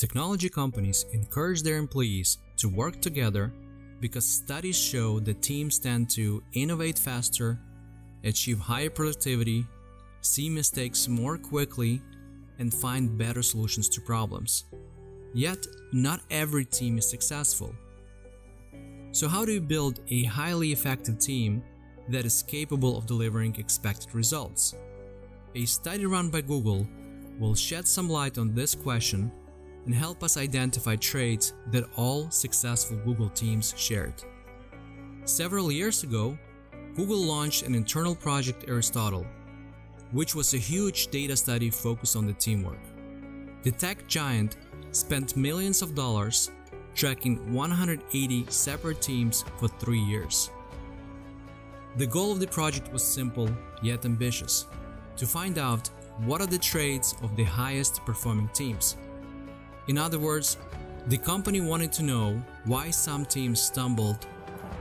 Technology companies encourage their employees to work together because studies show that teams tend to innovate faster, achieve higher productivity, see mistakes more quickly, and find better solutions to problems. Yet, not every team is successful. So how do you build a highly effective team that is capable of delivering expected results? A study run by Google will shed some light on this question and help us identify traits that all successful Google teams shared. Several years ago, Google launched an internal project Aristotle, which was a huge data study focused on the teamwork. The tech giant spent millions of dollars tracking 180 separate teams for 3 years. The goal of the project was simple yet ambitious: to find out what are the traits of the highest performing teams. In other words, the company wanted to know why some teams stumbled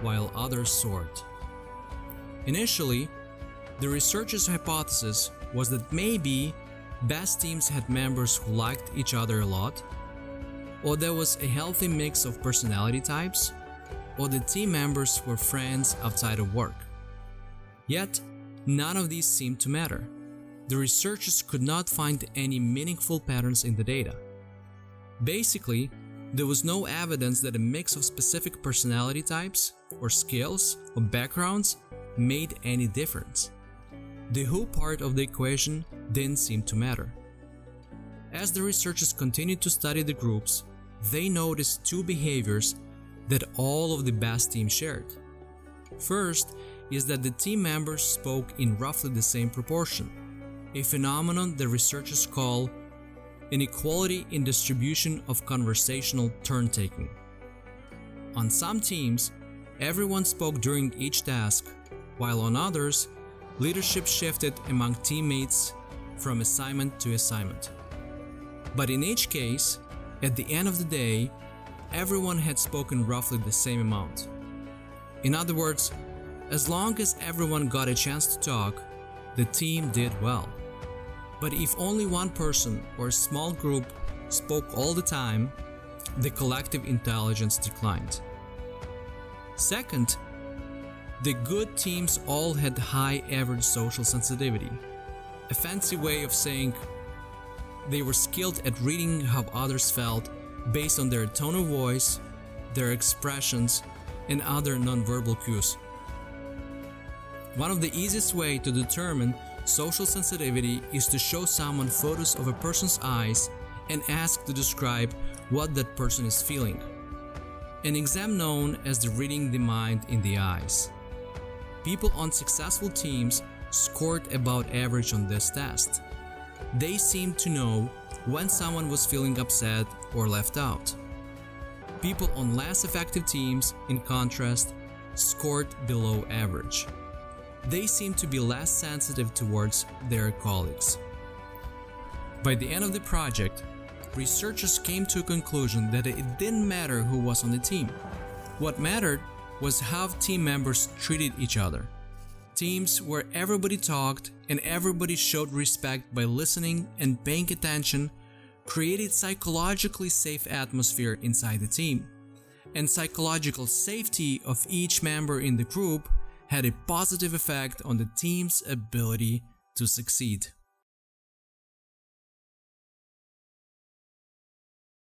while others soared. Initially, the researchers' hypothesis was that maybe best teams had members who liked each other a lot, or there was a healthy mix of personality types, or the team members were friends outside of work. Yet, none of these seemed to matter. The researchers could not find any meaningful patterns in the data. Basically, there was no evidence that a mix of specific personality types, or skills, or backgrounds made any difference. The who part of the equation didn't seem to matter. As the researchers continued to study the groups, they noticed two behaviors that all of the best teams shared. First is that the team members spoke in roughly the same proportion, a phenomenon the researchers call inequality in distribution of conversational turn-taking. On some teams, everyone spoke during each task, while on others, leadership shifted among teammates from assignment to assignment. But in each case, at the end of the day, everyone had spoken roughly the same amount. In other words, as long as everyone got a chance to talk, the team did well. But if only one person or a small group spoke all the time, the collective intelligence declined. Second, the good teams all had high average social sensitivity, a fancy way of saying they were skilled at reading how others felt based on their tone of voice, their expressions, and other nonverbal cues. One of the easiest ways to determine social sensitivity is to show someone photos of a person's eyes and ask to describe what that person is feeling. An exam known as the reading the mind in the eyes. People on successful teams scored about average on this test. They seemed to know when someone was feeling upset or left out. People on less effective teams, in contrast, scored below average. They seemed to be less sensitive towards their colleagues. By the end of the project, researchers came to a conclusion that it didn't matter who was on the team. What mattered was how team members treated each other. Teams where everybody talked and everybody showed respect by listening and paying attention created psychologically safe atmosphere inside the team. And psychological safety of each member in the group had a positive effect on the team's ability to succeed.